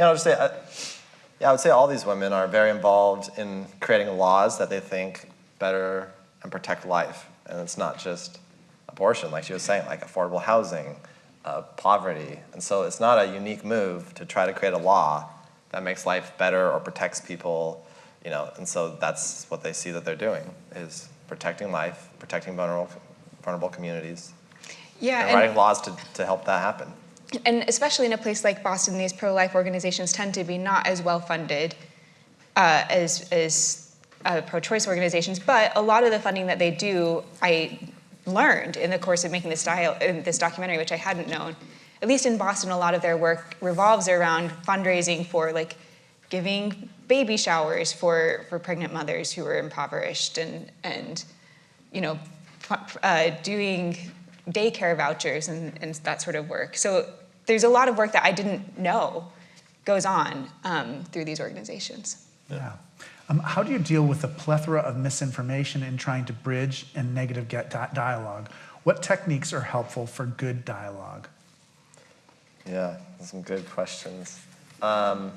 I would say all these women are very involved in creating laws that they think better and protect life. And it's not just abortion, like she was saying, like affordable housing, poverty. And so it's not a unique move to try to create a law that makes life better or protects people, and so that's what they see that they're doing, is protecting life, protecting vulnerable communities, and writing laws to help that happen. And especially in a place like Boston, these pro-life organizations tend to be not as well funded as pro-choice organizations, but a lot of the funding that they do, I learned in the course of making this documentary, which I hadn't known. At least in Boston, a lot of their work revolves around fundraising for giving baby showers for pregnant mothers who are impoverished, and doing daycare vouchers and that sort of work. So there's a lot of work that I didn't know goes on through these organizations. Yeah. How do you deal with the plethora of misinformation in trying to bridge and negative dialogue? What techniques are helpful for good dialogue? Yeah, some good questions. What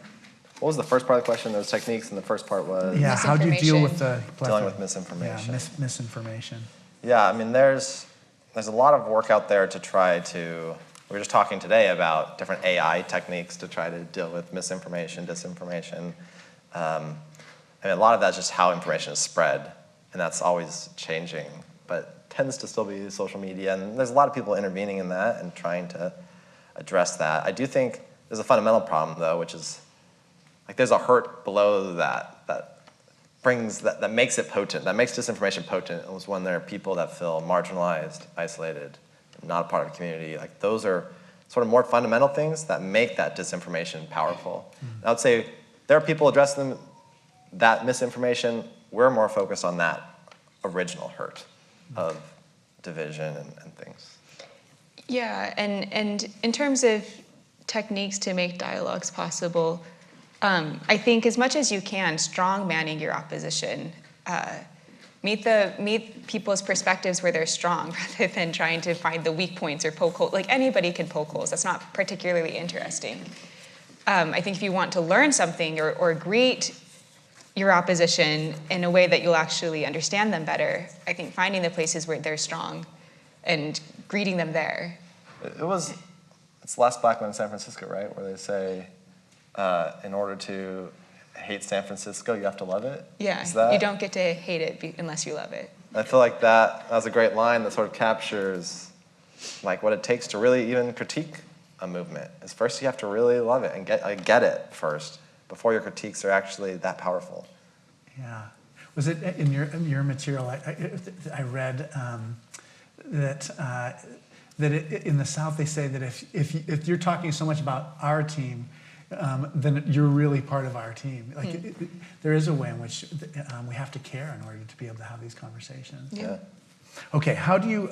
was the first part of the question? Those techniques, and the first part was How do you deal with the plethora? dealing with misinformation. Yeah, misinformation. Yeah, there's a lot of work out there to try to. We were just talking today about different AI techniques to try to deal with misinformation, disinformation. A lot of that's just how information is spread, and that's always changing, but tends to still be social media, and there's a lot of people intervening in that and trying to address that. I do think there's a fundamental problem, though, which is there's a hurt below that that makes it potent, that makes disinformation potent, was when there are people that feel marginalized, isolated, not a part of a community. Like those are sort of more fundamental things that make that disinformation powerful. I would say there are people addressing that misinformation. We're more focused on that original hurt of division and things. Yeah, and in terms of techniques to make dialogues possible, I think as much as you can, strong manning your opposition. Meet people's perspectives where they're strong rather than trying to find the weak points or poke holes. Like anybody can poke holes. That's not particularly interesting. I think if you want to learn something or greet your opposition in a way that you'll actually understand them better, I think finding the places where they're strong and greeting them there. It's Last Black Man in San Francisco, right? Where they say, in order to hate San Francisco, you have to love it? Yeah, you don't get to hate it unless you love it. I feel like that was a great line that sort of captures like what it takes to really even critique a movement. Is first you have to really love it and get it first before your critiques are actually that powerful. Yeah. Was it in your material? I read that in the South they say that if you're talking so much about our team, then you're really part of our team. Like there is a way in which we have to care in order to be able to have these conversations. Yeah. Okay, how do you?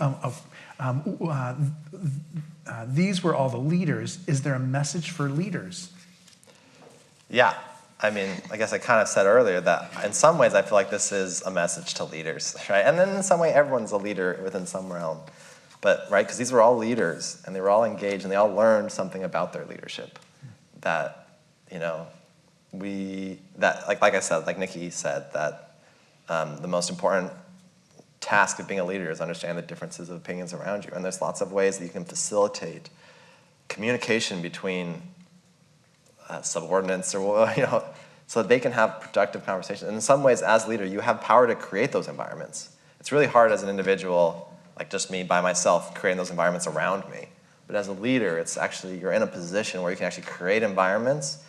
These were all the leaders. Is there a message for leaders? Yeah. I mean, I guess I kind of said earlier that in some ways I feel like this is a message to leaders, right? And then in some way everyone's a leader within some realm. But, right, because these were all leaders and they were all engaged and they all learned something about their leadership that, like I said, like Nikki said, that the most important task of being a leader is understand the differences of opinions around you. And there's lots of ways that you can facilitate communication between subordinates or, so that they can have productive conversations. And in some ways, as a leader, you have power to create those environments. It's really hard as an individual, like just me by myself, creating those environments around me. But as a leader, it's actually, you're in a position where you can actually create environments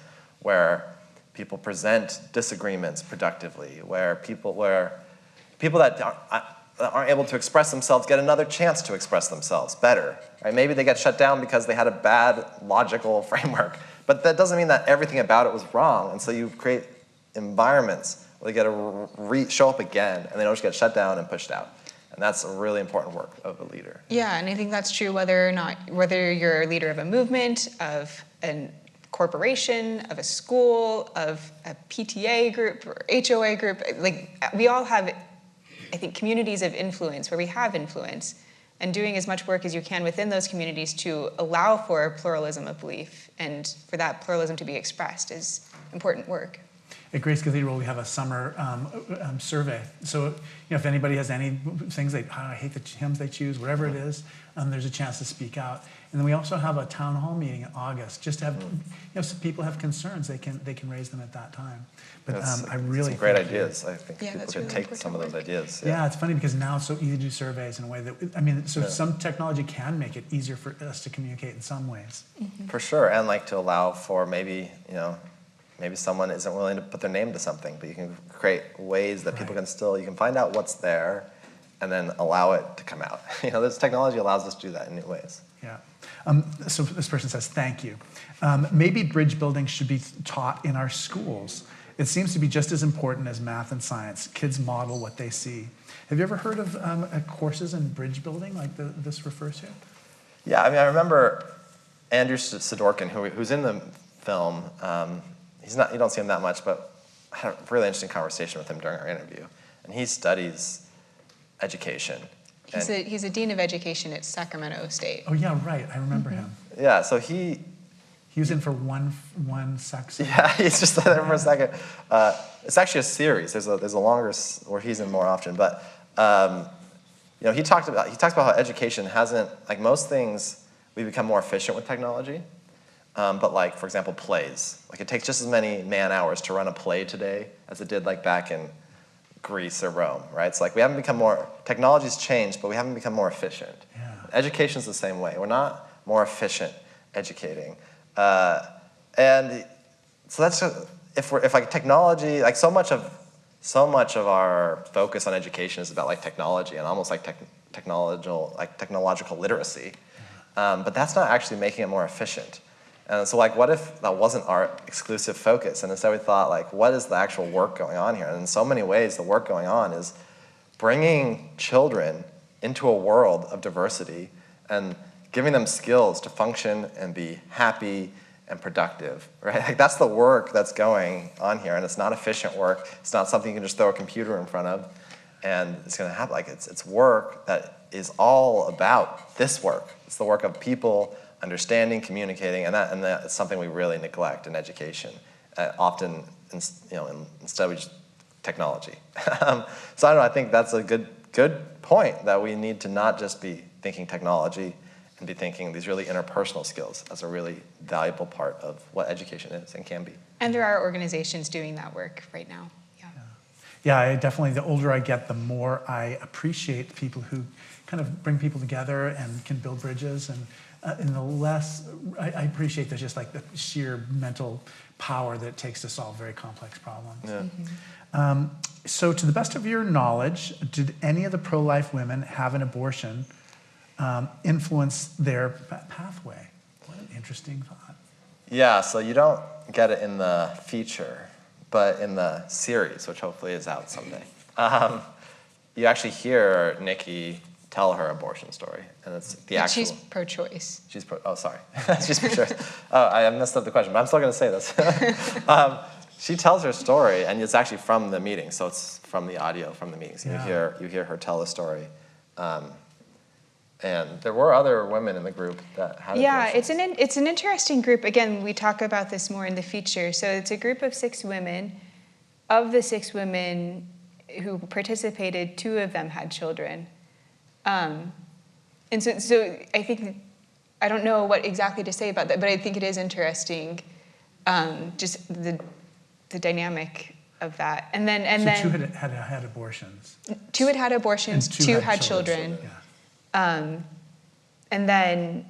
where people present disagreements productively, where people that aren't able to express themselves get another chance to express themselves better. Right? Maybe they get shut down because they had a bad logical framework, but that doesn't mean that everything about it was wrong. And so you create environments where they get to show up again, and they don't just get shut down and pushed out. And that's a really important work of a leader. Yeah, and I think that's true whether you're a leader of a movement, of a corporation, of a school, of a PTA group or HOA group. Like we all have, I think, communities of influence where we have influence, and doing as much work as you can within those communities to allow for a pluralism of belief and for that pluralism to be expressed is important work. At Grace Cathedral, we have a summer survey. So, if anybody has any things I hate the hymns they choose, whatever it is, there's a chance to speak out. And then we also have a town hall meeting in August, just to have, if people have concerns, they can raise them at that time. But I really some great ideas. I think people that's could really take some of those work. ideas. Yeah, it's funny because now it's so easy to do surveys in a way that, some technology can make it easier for us to communicate in some ways. Mm-hmm. For sure, and like to allow for maybe someone isn't willing to put their name to something, but you can create ways that people can still, you can find out what's there and then allow it to come out. This technology allows us to do that in new ways. Yeah. So this person says, thank you. Maybe bridge building should be taught in our schools. It seems to be just as important as math and science. Kids model what they see. Have you ever heard of courses in bridge building like this refers to? Yeah, I remember Andrew Sidorkin, who's in the film. You don't see him that much, but I had a really interesting conversation with him during our interview. And he studies education. He's a dean of education at Sacramento State. Oh yeah, right. I remember him. Yeah, so he was in for one section. Yeah, he's just there for a second. It's actually a series. There's a longer where he's in more often. But he talks about how education hasn't, like most things, we become more efficient with technology. But like, for example, plays. Like it takes just as many man hours to run a play today as it did like back in Greece or Rome, right? So like we haven't become more, technology's changed, but we haven't become more efficient. Yeah. Education's the same way. We're not more efficient educating. And so that's, if like technology, like so much of so much of our focus on education is about like technology and almost like technological literacy. But that's not actually making it more efficient. And so like, what if that wasn't our exclusive focus? And instead we thought like, what is the actual work going on here? And in so many ways, the work going on is bringing children into a world of diversity and giving them skills to function and be happy and productive, right? Like that's the work that's going on here, and it's not efficient work. It's not something you can just throw a computer in front of and it's gonna happen. Like it's work that is all about this work. It's the work of people understanding, communicating, and that's something we really neglect in education. Often, instead we just technology. So I don't know. I think that's a good point that we need to not just be thinking technology and be thinking these really interpersonal skills as a really valuable part of what education is and can be. And there are organizations doing that work right now. Yeah, I definitely, the older I get, the more I appreciate people who kind of bring people together and can build bridges, and the less, I appreciate just like the sheer mental power that it takes to solve very complex problems. Yeah. So to the best of your knowledge, did any of the pro-life women have an abortion influence their pathway? What an interesting thought. Yeah, so you don't get it in the feature, but in the series, which hopefully is out someday, you actually hear Nikki tell her abortion story, and it's the actual. She's pro-choice. She's oh, sorry. She's pro-choice. Oh, I messed up the question, but I'm still going to say this. She tells her story, and it's actually from the meeting, so it's from the audio from the meetings. Yeah. You hear her tell the story. And there were other women in the group that had abortions. It's an interesting group. Again, we talk about this more in the feature. So it's a group of 6 women. Of the 6 women who participated, 2 of them had children. And so I think, I don't know what exactly to say about that, but I think it is interesting, just the dynamic of that. And then 2 had abortions. 2 had abortions, and 2 had children. Yeah. And then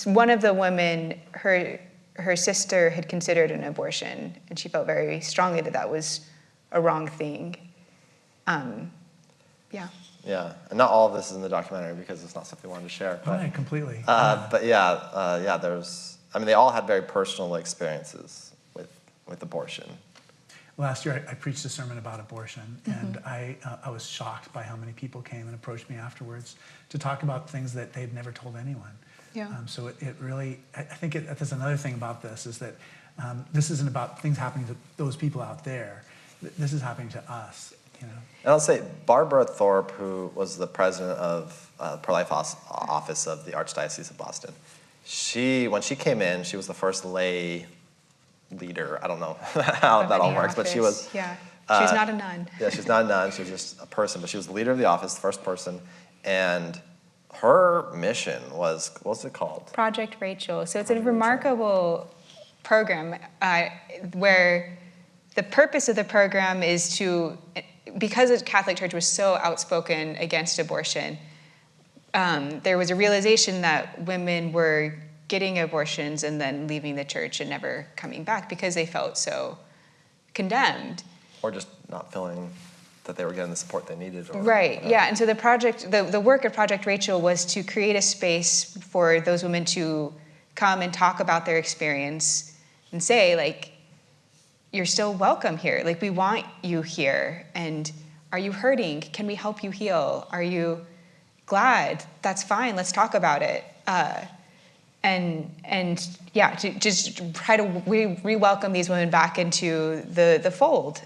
one of the women, her sister had considered an abortion, and she felt very strongly that was a wrong thing. Yeah. Yeah, and not all of this is in the documentary because it's not something we wanted to share. But, Right, completely. But yeah, they all had very personal experiences with abortion. Last year, I preached a sermon about abortion, and I was shocked by how many people came and approached me afterwards to talk about things that they'd never told anyone. Yeah. So it really, I think there's another thing about this is that this isn't about things happening to those people out there. This is happening to us, you know. And I'll say Barbara Thorpe, who was the president of pro-life office of the Archdiocese of Boston, when she came in, she was the first lay leader. I don't know how that all works, but she was. Yeah, she's not a nun. Yeah, she's not a nun. She was just a person, but she was the leader of the office, the first person, and her mission was, what's it called? Project Rachel. So it's a remarkable program where the purpose of the program is to, because the Catholic Church was so outspoken against abortion, there was a realization that women were getting abortions and then leaving the church and never coming back because they felt so condemned. Or just not feeling that they were getting the support they needed. Right, yeah. And so the work of Project Rachel was to create a space for those women to come and talk about their experience and say, like, you're still welcome here. Like, we want you here. And are you hurting? Can we help you heal? Are you glad? That's fine. Let's talk about it. And yeah, to just try to re-welcome these women back into the fold.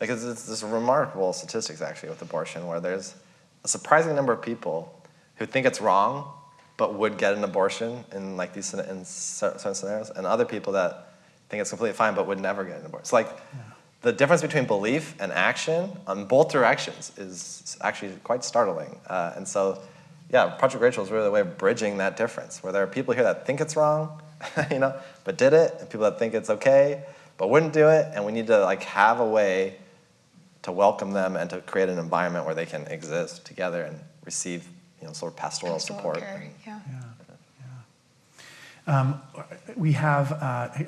Because it's this remarkable statistics actually with abortion, where there's a surprising number of people who think it's wrong, but would get an abortion in like these in certain scenarios, and other people that think it's completely fine, but would never get an abortion. It's like the difference between belief and action on both directions is actually quite startling. And so, yeah, Project Rachel is really a way of bridging that difference, where there are people here that think it's wrong, but did it, and people that think it's okay, but wouldn't do it, and we need to like have a way to welcome them and to create an environment where they can exist together and receive, sort of pastoral support. Care, yeah. We have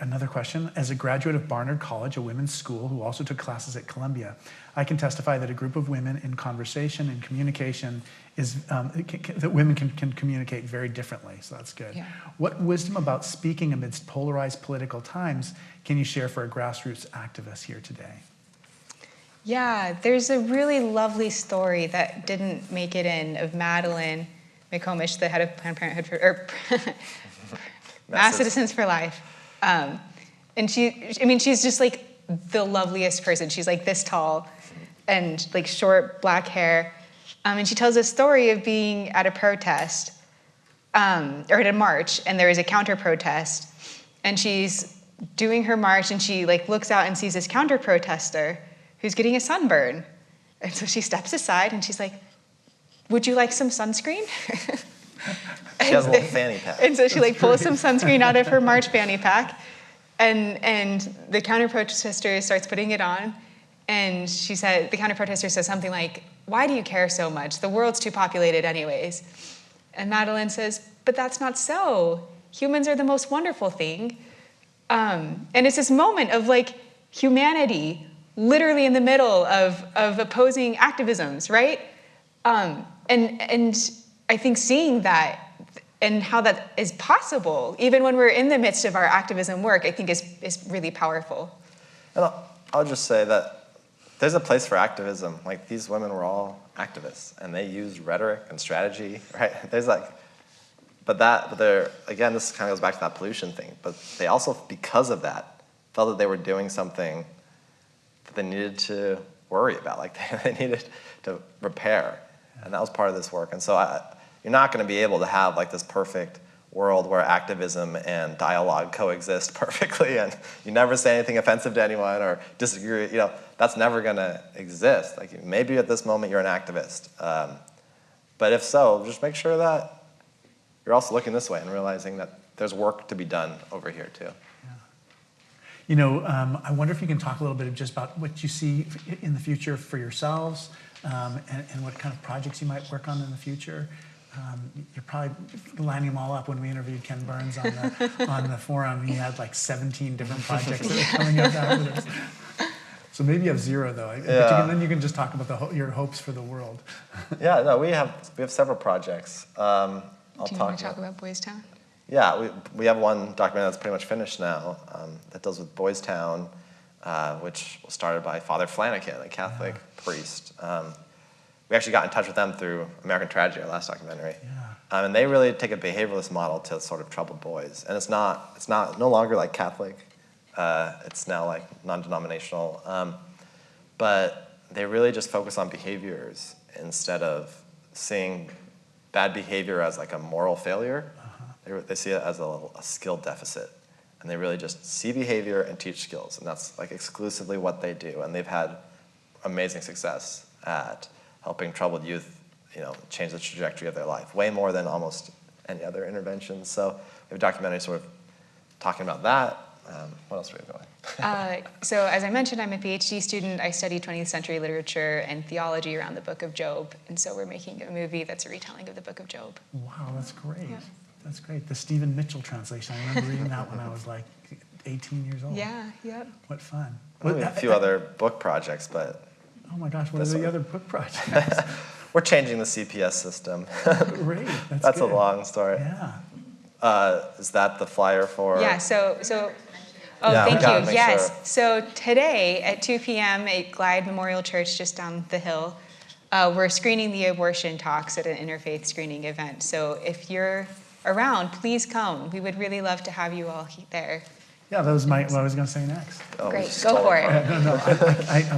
another question. As a graduate of Barnard College, a women's school who also took classes at Columbia, I can testify that a group of women in conversation and communication is, that women can communicate very differently, so that's good. Yeah. What wisdom about speaking amidst polarized political times can you share for a grassroots activist here today? Yeah, there's a really lovely story that didn't make it in of Madeline McComish, the head of Planned Parenthood, or Mass Citizens for Life. And she's just like the loveliest person. She's like this tall and like short black hair. And she tells a story of being at a protest, or at a march, and there is a counter protest. And she's doing her march, and she like looks out and sees this counter protester who's getting a sunburn. And so she steps aside and she's like, "Would you like some sunscreen?" She has a little fanny pack. And so she like pulls some sunscreen out of her march fanny pack, and the counter protester starts putting it on. And the counter protester says something like, "Why do you care so much? The world's too populated anyways." And Madeline says, "But that's not so. Humans are the most wonderful thing." And it's this moment of like humanity literally in the middle of opposing activisms, right? And I think seeing that and how that is possible, even when we're in the midst of our activism work, I think is really powerful. And I'll just say that there's a place for activism. Like, these women were all activists, and they used rhetoric and strategy, right? But they're, again, this kind of goes back to that pollution thing, but they also, because of that, felt that they were doing something that they needed to worry about, like they needed to repair. And that was part of this work. And so you're not going to be able to have like this perfect world where activism and dialogue coexist perfectly, and you never say anything offensive to anyone or disagree. That's never going to exist. Like, maybe at this moment you're an activist, but if so, just make sure that you're also looking this way and realizing that there's work to be done over here too. I wonder if you can talk a little bit just about what you see in the future for yourselves, and what kind of projects you might work on in the future. You're probably lining them all up. When we interviewed Ken Burns on the forum, he had like 17 different projects that were coming up after this. So maybe you have zero, though. Yeah. But then you can just talk about your hopes for the world. Yeah, no, we have several projects. Do you want to talk about Boys Town? Yeah, we have one documentary that's pretty much finished now, that deals with Boys Town, which was started by Father Flanagan, a Catholic priest. We actually got in touch with them through American Tragedy, our last documentary. Yeah. And they really take a behavioralist model to sort of troubled boys. And it's no longer like Catholic. It's now like non-denominational. But they really just focus on behaviors instead of seeing bad behavior as like a moral failure. They see it as a skill deficit. And they really just see behavior and teach skills. And that's like exclusively what they do. And they've had amazing success at helping troubled youth, change the trajectory of their life, way more than almost any other intervention. So we have a documentary sort of talking about that. What else are we doing? So as I mentioned, I'm a PhD student. I study 20th century literature and theology around the Book of Job. And so we're making a movie that's a retelling of the Book of Job. Wow, that's great. Yeah. That's great. The Stephen Mitchell translation. I remember reading that when I was like 18 years old. Yeah, yep. What fun. We have a few other book projects, but... Oh my gosh, what are the other book projects? We're changing the CPS system. Great, that's good. a long story. Yeah. Is that the flyer for... Yeah, so Yeah, thank you. Yes. Sure. So today at 2 p.m. at Glide Memorial Church just down the hill, we're screening the abortion talks at an interfaith screening event. So if you're around, please come. We would really love to have you all there. Yeah, that was what I was going to say next. Oh, Great, go for it. No,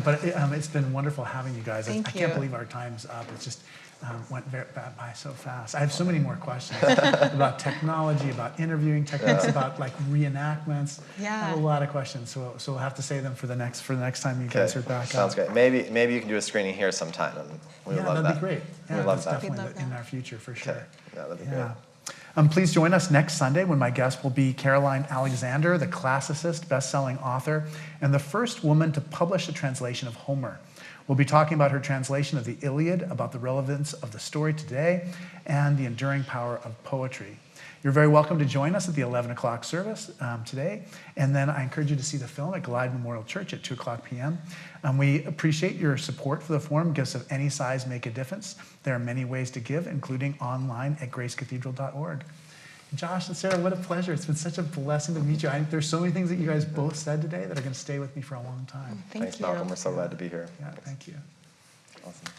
but it's been wonderful having you guys. Thank I you. can't believe our time's up. It just went by so fast. I have so many more questions about technology, about interviewing techniques, about like reenactments. Yeah. I have a lot of questions, so we'll have to save them for the next time you guys are back. Sounds great. Maybe you can do a screening here sometime, and we would love that. That'd be great. Yeah, we love that's that. definitely We'd love in that. our future for sure. Okay. Yeah, that'd be great. Please join us next Sunday when my guest will be Caroline Alexander, the classicist, best-selling author, and the first woman to publish a translation of Homer. We'll be talking about her translation of the Iliad, about the relevance of the story today, and the enduring power of poetry. You're very welcome to join us at the 11 o'clock service today. And then I encourage you to see the film at Glide Memorial Church at 2 o'clock p.m. We appreciate your support for the forum. Gifts of any size make a difference. There are many ways to give, including online at gracecathedral.org. Josh and Sarah, what a pleasure. It's been such a blessing to meet you. There's so many things that you guys both said today that are going to stay with me for a long time. Thank Thanks, you. Malcolm. We're so glad to be here. Yeah, thank you. Awesome.